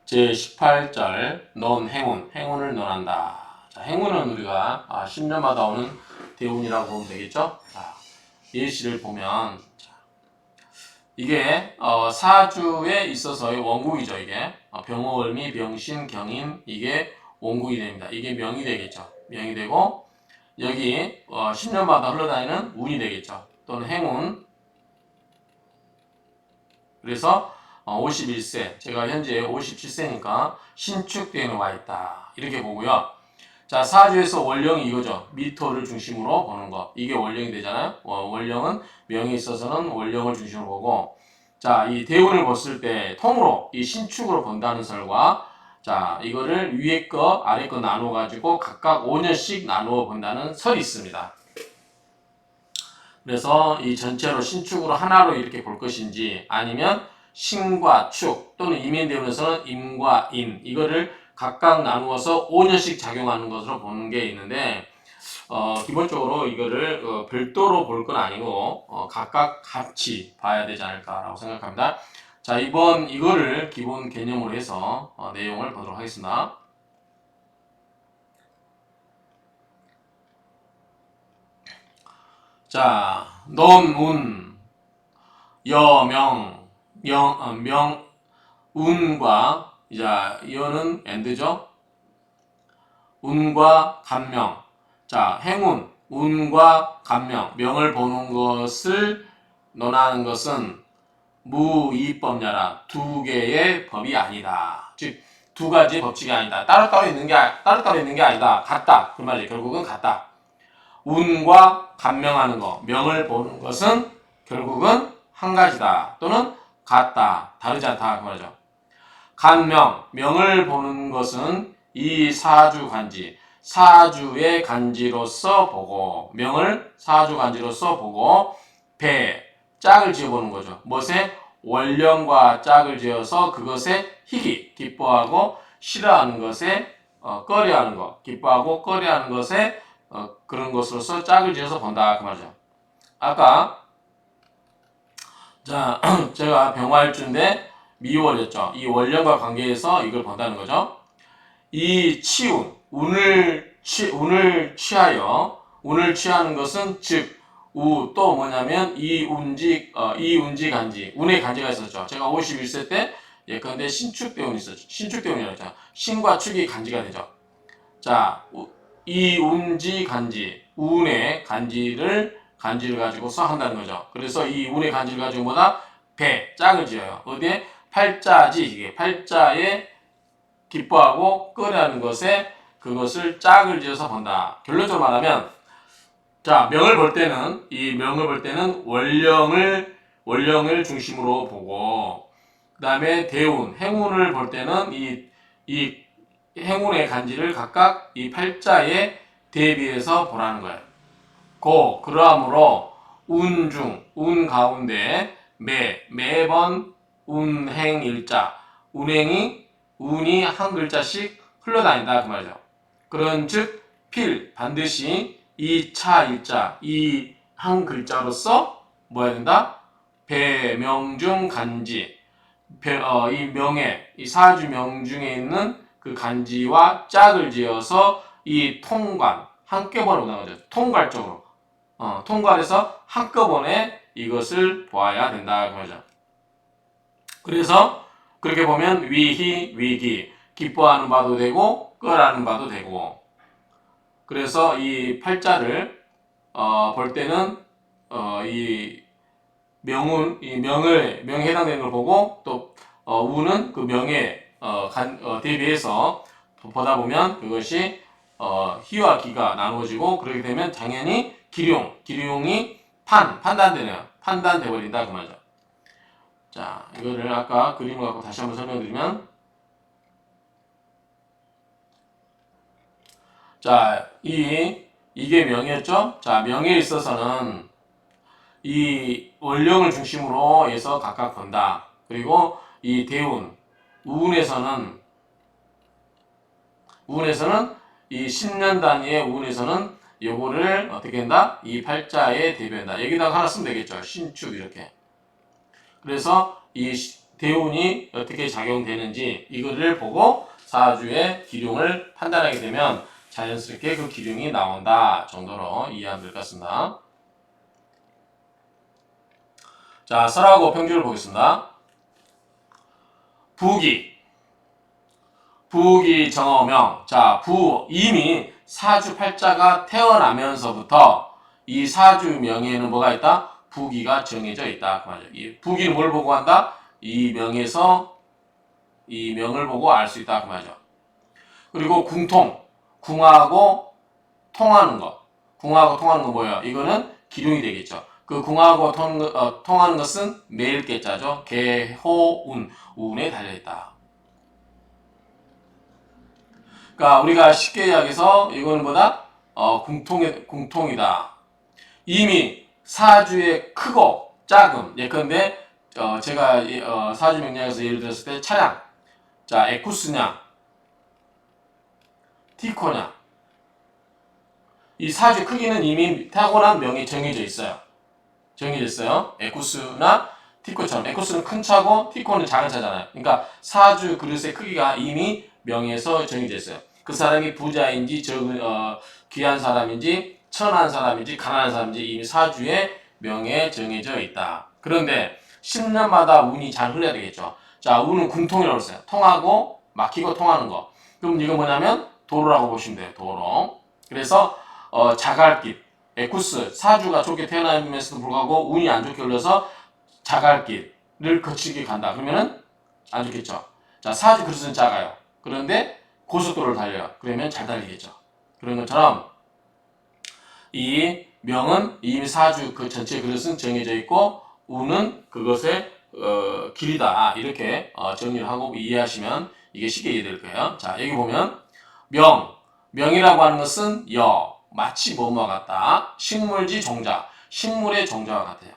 제18절 넌 행운을 논한다. 자, 행운은 우리가 10년마다 오는 대운이라고 보면 되겠죠? 자, 예시를 보면 이게 사주에 있어서의 원국이죠. 이게 병호월미, 병신, 경인 이게 원국이 됩니다. 이게 명이 되겠죠. 명이 되고 여기 10년마다 흘러다니는 운이 되겠죠. 또는 행운. 그래서 51세, 제가 현재 57세니까 신축대운에 와 있다. 이렇게 보고요. 자, 사주에서 월령이 이거죠. 미토를 중심으로 보는 거. 이게 월령이 되잖아요. 월령은 명에 있어서는 월령을 중심으로 보고, 자, 이 대운을 봤을 때 통으로 이 신축으로 본다는 설과, 자, 이거를 위에 거, 아래 거 나누어 가지고 각각 5년씩 나누어 본다는 설이 있습니다. 그래서 이 전체로 신축으로 하나로 이렇게 볼 것인지 아니면 신과 축 또는 이민대운에서는 임과 인 이거를 각각 나누어서 5년씩 작용하는 것으로 보는 게 있는데 기본적으로 이거를 별도로 볼 건 아니고 각각 같이 봐야 되지 않을까라고 생각합니다. 자, 이번 이거를 기본 개념으로 해서 내용을 보도록 하겠습니다. 자, 논운, 여명, 운과, 이제, 여는 엔드죠? 운과 간명. 자, 행운, 운과 간명, 명을 보는 것을 논하는 것은 무이법녀라. 두 개의 법이 아니다. 즉, 두 가지 법칙이 아니다. 따로따로 있는 게 아니다. 같다. 그 말이 결국은 같다. 운과 간명하는 것, 명을 보는 것은 결국은 한 가지다. 또는 같다. 다르지 않다. 그 말이죠. 간명, 명을 보는 것은 이 사주 간지, 사주의 간지로서 보고, 명을 사주 간지로서 보고, 짝을 지어보는 거죠. 무엇에? 월령과 짝을 지어서 그것에 희기, 기뻐하고 싫어하는 것에 꺼려하는 것, 기뻐하고 꺼려하는 것에 그런 것으로서 짝을 지어서 본다. 그 말이죠. 아까 자 제가 병화일주인데 미월이었죠. 이 월령과 관계에서 이걸 본다는 거죠. 이 치운, 운을 취하는 것은 즉 또 뭐냐면 이운지 간지, 운의 간지가 있었죠. 제가 51세 때 예컨대 신축대운이 있었죠. 신축대운이라고 했잖아. 신과 축이 간지가 되죠. 자, 이운지 간지, 운의 간지를 가지고서 한다는 거죠. 그래서 이 운의 간지를 가지고 뭐다? 짝을 지어요. 어디에? 팔자지, 이게 팔자에 기뻐하고 꺼려하는 것에 그것을 짝을 지어서 본다. 결론적으로 말하면, 자, 명을 볼 때는 월령을 중심으로 보고, 그 다음에 대운, 행운을 볼 때는 이 행운의 간지를 각각 이 팔자에 대비해서 보라는 거예요. 그러므로 운 가운데 매번 운행일자, 운이 한 글자씩 흘러다닌다 그 말이죠. 그런즉 반드시 이 차일자, 이 한 글자로서 뭐 해야 된다? 배명중 간지, 이 명예, 이 사주 명중에 있는 그 간지와 짝을 지어서 이 통관, 한꺼번에 오는 거죠. 통괄적으로. 통괄해서 한꺼번에 이것을 보아야 된다. 그 말이죠. 그래서 그렇게 보면 위기, 기뻐하는 바도 되고, 끄라는 바도 되고. 그래서 이 팔자를, 볼 때는, 이 명에 해당되는 걸 보고, 또, 우는 그 명에, 대비해서 보다 보면 그것이, 희와 기가 나누어지고, 그렇게 되면 당연히 기룡이 판단되네요. 판단돼 버린다. 그 말이죠. 자, 이거를 아까 그림을 갖고 다시 한번 설명드리면, 자, 이게 명이었죠? 자, 명에 있어서는 이 원령을 중심으로 해서 각각 본다. 그리고 이 대운, 우운에서는 이 10년 단위의 우운에서는 요거를 어떻게 한다? 이 팔자에 대비한다. 여기다가 하나 쓰면 되겠죠. 신축 이렇게. 그래서 이 대운이 어떻게 작용되는지 이거를 보고 사주의 기륭을 판단하게 되면 자연스럽게 그 기륭이 나온다 정도로 이해하면 될 것 같습니다. 자, 설하고 평주를 보겠습니다. 부기, 부기 정어명. 자, 이미 사주 팔자가 태어나면서부터 이 사주 명에는 뭐가 있다? 부기가 정해져 있다. 그 말이죠. 이 부기는 뭘 보고 한다? 이 명에서 이 명을 보고 알 수 있다. 그 말이죠. 그리고 궁통, 궁하고 통하는 것. 궁하고 통하는 거 뭐예요? 이거는 기둥이 되겠죠. 그 궁하고 통하는 것은 매일 깨자죠. 개, 호, 운, 운에 달려있다. 그러니까 우리가 쉽게 이야기해서 이거는 뭐다? 궁통이다. 이미 사주의 크고 작음. 예컨대 제가 사주 명리학에서 예를 들었을 때 차량. 자, 에쿠스냐, 티코냐. 이 사주 크기는 이미 타고난 명이 정해져 있어요. 정해져 있어요. 에쿠스나 티코처럼. 에쿠스는 큰 차고 티코는 작은 차잖아요. 그러니까 사주 그릇의 크기가 이미 명에서 정해져 있어요. 그 사람이 부자인지 귀한 사람인지 천한 사람인지 가난한 사람인지 이미 사주의 명에 정해져 있다. 그런데 10년마다 운이 잘 흘러야 되겠죠. 자, 운은 궁통이라고 했어요. 통하고 막히고 통하는 거. 그럼 이거 뭐냐면 도로라고 보시면 돼요. 도로. 그래서 자갈길, 에쿠스, 사주가 좋게 태어남에도 불구하고 운이 안 좋게 흘러서 자갈길을 거치게 간다. 그러면은 안 좋겠죠. 자, 사주 그릇은 작아요. 그런데 고속도로를 달려요. 그러면 잘 달리겠죠. 그런 것처럼 이 명은 이미 사주 그 전체 그릇은 정해져 있고 운은 그것의 길이다. 이렇게 정리를 하고 이해하시면 이게 쉽게 이해될 거예요. 자, 여기 보면 명이라고 하는 것은 마치 뭐뭐와 같다. 식물지 종자, 식물의 종자와 같아요.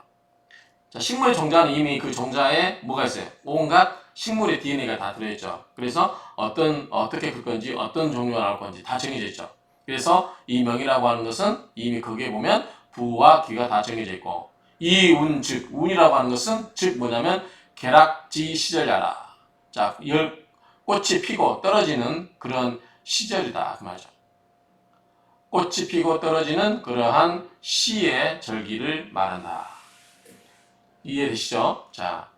자, 식물의 종자는 이미 그 종자에 뭐가 있어요? 온갖 식물의 DNA가 다 들어있죠. 그래서 어떻게 클 건지, 어떤 종류가 나올 건지 다 정해져 있죠. 그래서 이 명이라고 하는 것은 이미 거기에 보면 부와 기가 다 정해져 있고, 이 운, 즉, 운이라고 하는 것은, 즉 뭐냐면, 계락지 시절야라. 자, 꽃이 피고 떨어지는 그런 시절이다. 그 말이죠. 꽃이 피고 떨어지는 그러한 시의 절기를 말한다. 이해되시죠? 자,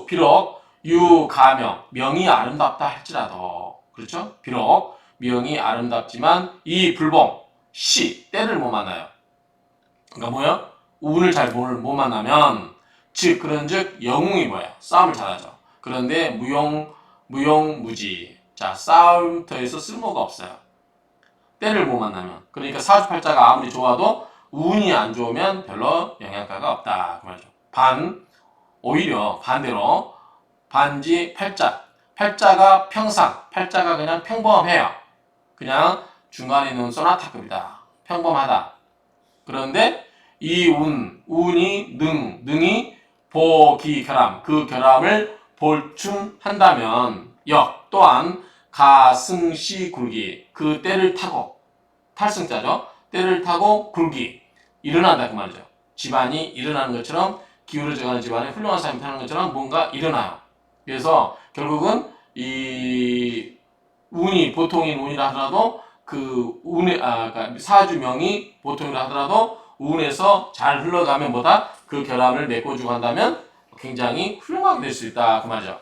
비록 유가명, 명이 아름답다 할지라도, 그렇죠? 비록 명이 아름답지만 이 불봉, 때를 못 만나요. 그러니까 뭐야? 운을 잘 못 만나면, 그런즉 영웅이 뭐야? 싸움을 잘하죠. 그런데 무용무지. 자, 싸움터에서 쓸모가 없어요. 때를 못 만나면. 그러니까 사주팔자가 아무리 좋아도 운이 안 좋으면 별로 영향가가 없다. 그 말이죠. 오히려 반대로 반지 팔자가 팔자가 그냥 평범해요. 그냥 중간에 있는 소나타급이다. 평범하다. 그런데 이 운이 능이 보기결함, 그 결함을 볼충한다면 또한 가승시 굴기, 그 때를 타고, 탈승자죠. 때를 타고 굴기, 일어난다 그 말이죠. 집안이 일어나는 것처럼, 기울어져가는 집안에 훌륭한 사람이 타는 것처럼 뭔가 일어나요. 그래서 결국은 이 운이 보통인 운이라 하더라도 그러니까 사주명이 보통이라 하더라도 운에서 잘 흘러가면 그 결함을 메꿔주고 한다면 굉장히 훌륭하게 될 수 있다 그 말이죠.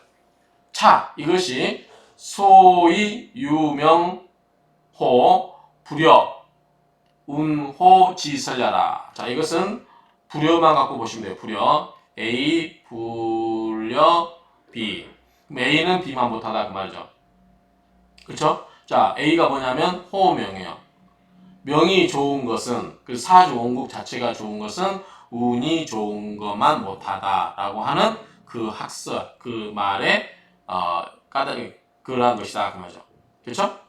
이것이 소위 유명호 불여 운호지설야라. 자, 이것은 불여만 갖고 보시면 돼요. 불여 A 불여 B. A는 B만 못하다 그 말이죠. 그렇죠? 자, A가 뭐냐면 호명이에요. 명이 좋은 것은 그 사주 원국 자체가 좋은 것은 운이 좋은 것만 못하다라고 하는 그 학설 그 말에 까닭이 그러한 것이다 그 말이죠. 그렇죠?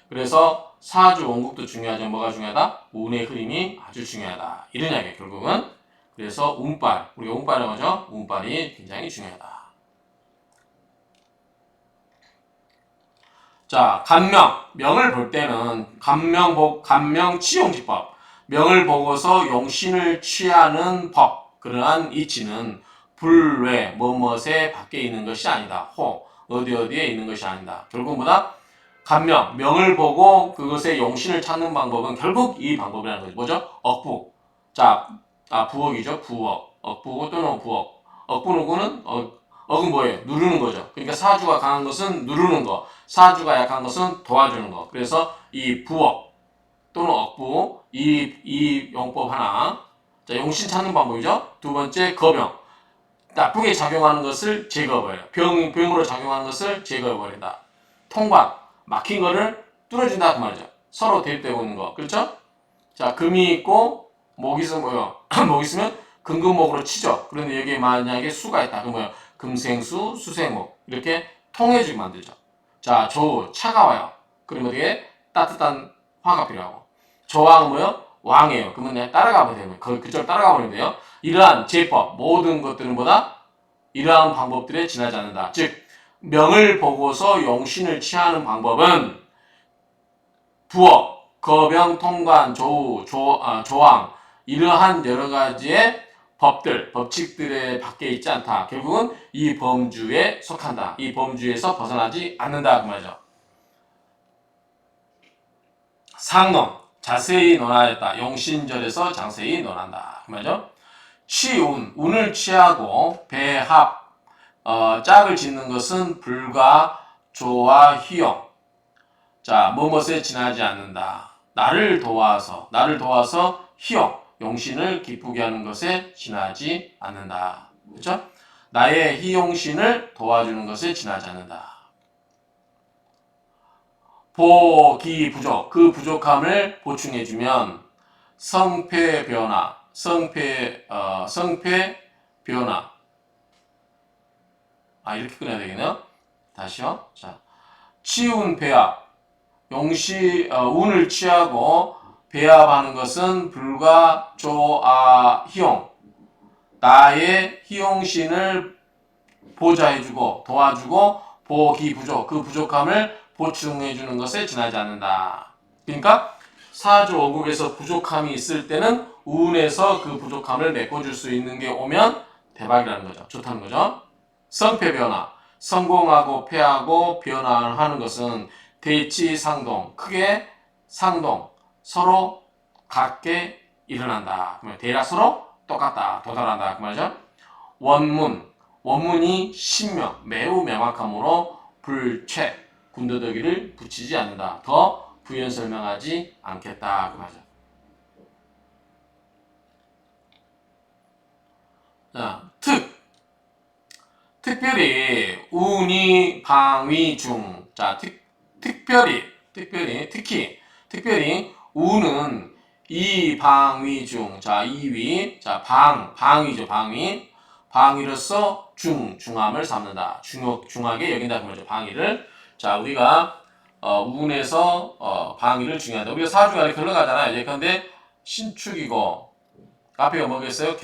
그래서 사주 원국도 중요하지만 뭐가 중요하다? 운의 흐름이 아주 중요하다. 이런 이야기예요 결국은. 그래서 운빨, 우리가 운빨이라고 하죠. 운빨이 굉장히 중요하다. 자, 명을 볼 때는 간명 취용지법, 명을 보고서 용신을 취하는 법, 그러한 이치는 불외 뭐뭇에 밖에 있는 것이 아니다. 호 어디 어디에 있는 것이 아니다. 결국 뭐다? 감명 명을 보고 그것의 용신을 찾는 방법은 결국 이 방법이라는 거죠. 뭐죠? 억부. 자, 부억이죠. 부억. 억부 또는 부억. 억부누구는 억은 뭐예요? 누르는 거죠. 그러니까 사주가 강한 것은 누르는 거, 사주가 약한 것은 도와주는 거. 그래서 이 부억 또는 억부 이 용법 하나. 자, 용신 찾는 방법이죠. 두 번째 거병. 나쁘게 작용하는 것을 제거해버려. 병으로 작용하는 것을 제거해버린다. 통관. 막힌 거를 뚫어준다 그 말이죠. 서로 대립되고 있는 거. 그렇죠? 자, 금이 있고 목이 있으면 뭐요? 목 있으면 금금목으로 치죠. 그런데 여기에 만약에 수가 있다. 그럼 뭐요? 금생수, 수생목 이렇게 통해지게 만들죠. 자, 조 차가워요. 그러면 어떻게 따뜻한 화가 필요하고. 조왕은 뭐요? 왕이에요. 그러면 내가 따라가면 되면 그쪽을 따라가 버리면 돼요. 이러한 제법 모든 것들은 뭐다? 이러한 방법들에 지나지 않는다. 즉 명을 보고서 용신을 취하는 방법은 부업, 거병, 통관, 조우, 조왕 이러한 여러 가지의 법들, 법칙들에 밖에 있지 않다. 결국은 이 범주에 속한다. 이 범주에서 벗어나지 않는다 그 말이죠. 상론 자세히 논하였다. 용신절에서 자세히 논한다 그 말이죠. 취운 운을 취하고 배합 짝을 짓는 것은 불과 조와 희용. 자, 뭐뭇에 지나지 않는다. 나를 도와서 희용, 용신을 기쁘게 하는 것에 지나지 않는다. 그렇죠? 나의 희용신을 도와주는 것에 지나지 않는다. 보기 부족, 그 부족함을 보충해주면 성패 변화, 성패 변화. 이렇게 끊어야 되겠네요. 다시요. 자, 치운 배합. 운을 취하고 배합하는 것은 불과 희용. 나의 희용신을 보좌해주고 도와주고 보기 부족. 그 부족함을 보충해주는 것에 지나지 않는다. 그러니까 사주 오국에서 부족함이 있을 때는 운에서 그 부족함을 메꿔줄 수 있는 게 오면 대박이라는 거죠. 좋다는 거죠. 성패 변화. 성공하고 패하고 변화하는 것은 대치상동, 크게 상동, 서로 같게 일어난다. 그러면 대략 서로 똑같다, 도달한다. 그 말이죠. 원문이 신명, 매우 명확함으로 불최, 군더더기를 붙이지 않는다. 더 부연 설명하지 않겠다. 그 말이죠. 자, 특별히 운이 방위 중. 자, 특별히 운은 이 방위 중. 자, 이위. 자, 방위죠, 방위. 방위로서 중함을 삼는다. 중하게 여긴다 그 말이죠. 방위를. 자, 우리가 운에서 방위를 중요하다. 우리가 사주가 이렇게 흘러가잖아요. 예컨대 신축이고 앞에가 뭐겠어요?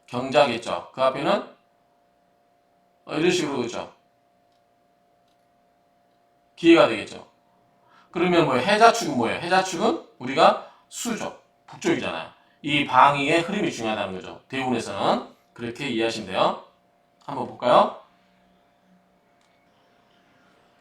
경자겠죠. 그 앞에는 이런 식으로 그죠? 기회가 되겠죠. 그러면 뭐예요? 해자축은 뭐예요? 해자축은 우리가 수죠. 북쪽이잖아요. 이 방위의 흐름이 중요하다는 거죠. 대운에서는 그렇게 이해하시면 돼요. 한번 볼까요?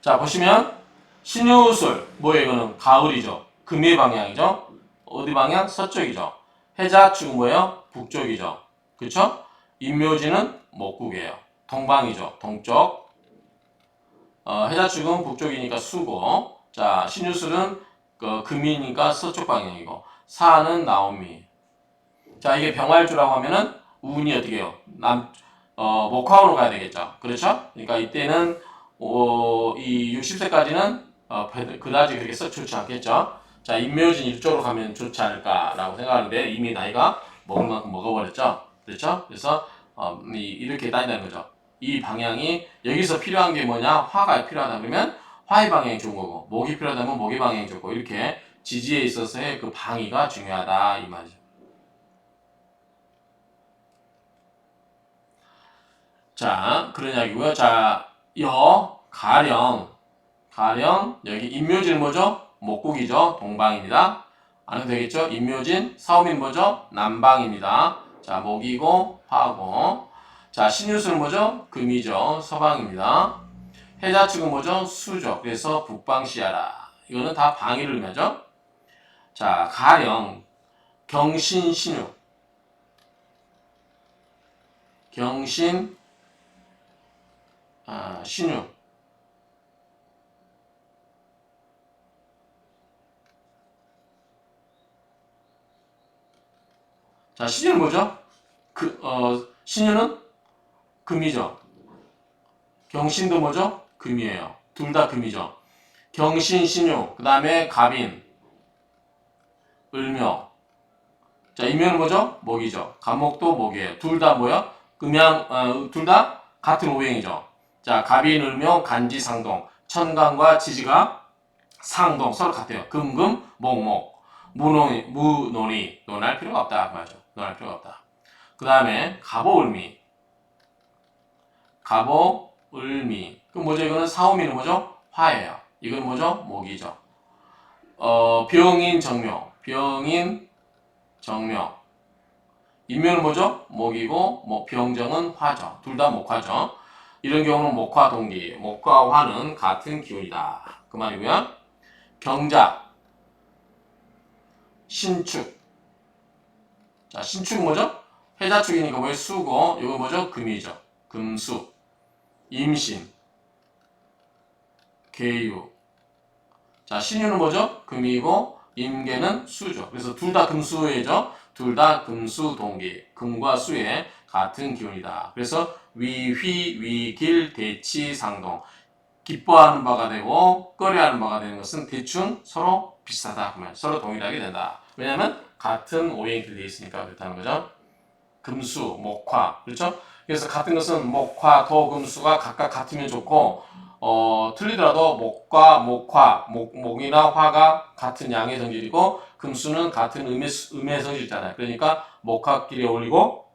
자, 보시면 신유술 뭐예요? 이거는 가을이죠. 금의 방향이죠. 어디 방향? 서쪽이죠. 해자축은 뭐예요? 북쪽이죠. 그렇죠? 임묘지는 목국이에요. 동방이죠. 동쪽. 해자축은 북쪽이니까 수고. 자, 신유술은 금이니까 서쪽 방향이고. 사는 나오미. 자, 이게 병활주라고 하면은 운이 어떻게 해요? 목화운으로 가야 되겠죠. 그렇죠? 그러니까 이때는 이 60세까지는 그다지 그렇게 썩 좋지 않겠죠. 자, 임묘진 이쪽으로 가면 좋지 않을까라고 생각하는데 이미 나이가 먹을 만큼 먹어버렸죠. 그렇죠? 그래서 이렇게 따진다는 거죠. 이 방향이 여기서 필요한 게 뭐냐? 화가 필요하다 그러면 화의 방향이 좋은 거고 목이 필요하다면 목의 방향이 좋고 이렇게 지지에 있어서의 그 방위가 중요하다 이 말이죠. 자, 그런 이야기고요. 자, 가령 여기 임묘진은 뭐죠? 목국이죠. 동방입니다. 안 해도 되겠죠? 임묘진 사오민 뭐죠? 남방입니다. 자, 목이고 화고. 자, 신유수는 뭐죠? 금이죠. 서방입니다. 해자축은 뭐죠? 수죠. 그래서 북방시하라. 이거는 다 방위를 의미하죠. 자, 가령 경신신유. 경신 신유. 자, 신유는 뭐죠? 신유는 금이죠. 경신도 뭐죠? 금이에요. 둘 다 금이죠. 경신, 신유. 그 다음에 갑인, 을묘. 자, 임묘는 뭐죠? 목이죠. 갑목도 목이에요. 둘 다 뭐야? 둘 다 같은 오행이죠. 자, 갑인, 을묘, 간지, 상동. 천간과 지지가 상동. 서로 같아요. 금금, 목목. 무논이. 논할 필요가 없다. 그 말이죠. 논할 필요가 없다. 그 다음에 갑오, 을미. 갑오, 을미. 그럼 뭐죠? 이거는 사오미는 뭐죠? 화예요. 이건 뭐죠? 목이죠. 병인, 정묘. 병인, 정묘. 인묘는 뭐죠? 목이고, 병정은 화죠. 둘 다 목화죠. 이런 경우는 목화 동기, 목과 화는 같은 기운이다. 그 말이고요. 경자, 신축. 자, 신축은 뭐죠? 해자축이니까 왜 수고, 이거 뭐죠? 금이죠. 금수. 임신, 계유. 자, 신유는 뭐죠? 금이고, 임계는 수죠. 그래서 둘 다 금수예죠. 둘 다 금수 동기, 금과 수의 같은 기운이다. 그래서 위휘, 위길, 대치, 상동. 기뻐하는 바가 되고 꺼려하는 바가 되는 것은 대충 서로 비슷하다. 그러면 서로 동일하게 된다. 왜냐하면 같은 오행끼리 되어 있으니까 그렇다는 거죠. 금수, 목화, 그렇죠? 그래서 같은 것은 목화, 도, 금수가 각각 같으면 좋고 틀리더라도 목과 목화, 목이나 화가 같은 양의 성질이고 금수는 같은 음의 성질이잖아요. 그러니까 목화끼리 어울리고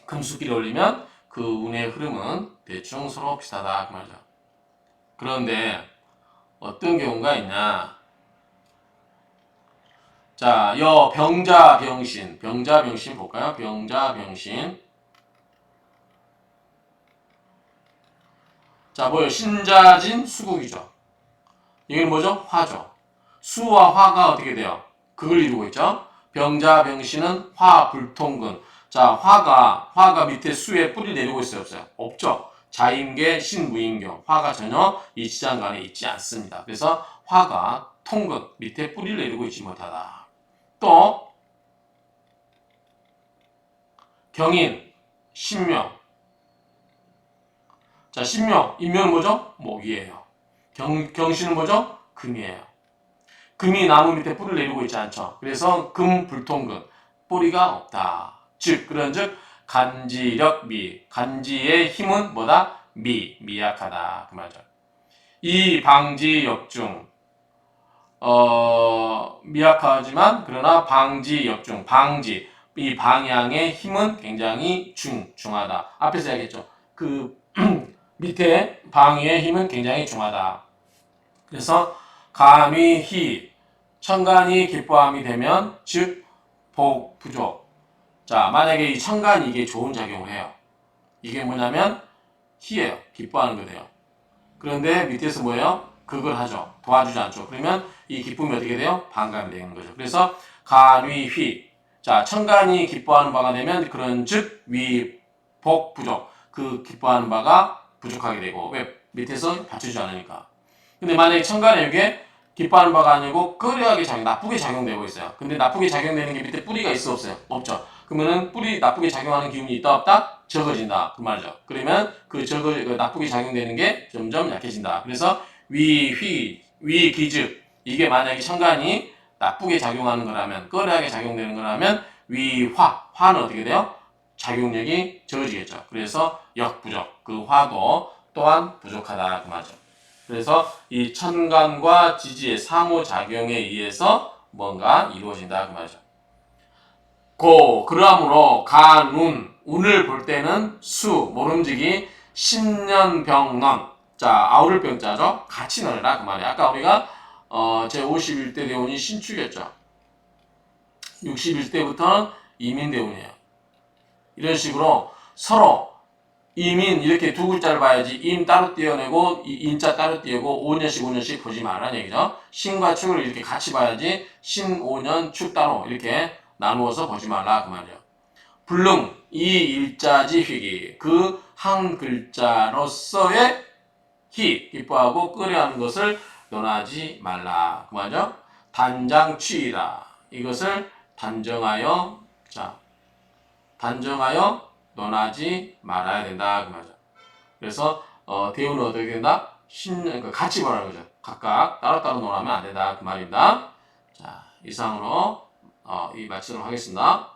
금수끼리 어울리면 그 운의 흐름은 대충 서로 비슷하다 그 말이죠. 그런데 어떤 경우가 있냐? 자, 병자병신 볼까요? 병자병신. 자, 뭐예요? 신자진 수국이죠. 이건 뭐죠? 화죠. 수와 화가 어떻게 돼요? 극을 이루고 있죠. 병자병신은 화불통근. 자, 화가 밑에 수에 뿌리 내리고 있어요, 없어요? 없죠. 자임계, 신무임경. 화가 전혀 이 지장간에 있지 않습니다. 그래서 화가 통근, 밑에 뿌리를 내리고 있지 못하다. 또 경인, 신명. 자, 신명, 인명은 뭐죠? 목이에요. 경신은 뭐죠? 금이에요. 금이 나무 밑에 뿌리를 내리고 있지 않죠. 그래서 금불통근, 뿌리가 없다. 즉, 그런즉 간지력미, 간지의 힘은 뭐다? 미약하다. 그 말이죠. 이 방지역중, 미약하지만 그러나 방지역중, 방지, 이 방향의 힘은 굉장히 중하다. 앞에서 얘기했죠. 그 밑에 방위의 힘은 굉장히 중하다. 그래서 간위, 희, 천간이 기뻐함이 되면 즉 복, 부족. 자, 만약에 이 천간이 이게 좋은 작용을 해요. 이게 뭐냐면 희예요. 기뻐하는 거예요. 그런데 밑에서 뭐예요? 극을 하죠. 도와주지 않죠. 그러면 이 기쁨이 어떻게 돼요? 반감이 되는 거죠. 그래서 간위, 휘. 자, 천간이 기뻐하는 바가 되면 그런 즉 위, 복, 부족. 그 기뻐하는 바가 부족하게 되고 왜? 밑에서 받쳐주지 않으니까. 근데 만약에 천간에 이게 기뻐하는 바가 아니고 끄려하게 나쁘게 작용되고 있어요. 근데 나쁘게 작용되는 게 밑에 뿌리가 있어 없어요? 없죠. 그러면은 뿌리 나쁘게 작용하는 기운이 있다 없다? 적어진다. 그 말이죠. 그러면 그 나쁘게 작용되는 게 점점 약해진다. 그래서 위기즉 이게 만약에 천간이 나쁘게 작용하는 거라면 끄려하게 작용되는 거라면 화는 어떻게 돼요? 작용력이 적어지겠죠. 그래서 역부족 그 화도 또한 부족하다 그 말이죠. 그래서 이 천간과 지지의 상호작용에 의해서 뭔가 이루어진다 그 말이죠. 그러므로 운을 볼 때는 모름지기 신년병넌. 자, 아우를 병자죠. 같이 넣으라 그 말이에요. 아까 우리가 제 51대 대운이 신축이었죠. 61대부터는 이민대운이에요. 이런 식으로 서로 임인 이렇게 두 글자를 봐야지 임 따로 띄어내고 인자 따로 띄우고 5년씩 5년씩 보지 말라는 얘기죠. 신과 축을 이렇게 같이 봐야지 신, 5년, 축 따로 이렇게 나누어서 보지 말라 그 말이에요. 불능 이 일자지 휘기 그 한 글자로서의 기뻐하고 끄려하는 것을 논하지 말라 그 말이죠. 단장취이다 이것을 단정하여 논하지 말아야 된다 그 말이죠. 그래서 대우는 어떻게 된다? 그러니까 같이 보라는 거죠. 각각 따로따로 논하면 안 된다 그 말입니다. 자 이상으로 이 마치도록 하겠습니다.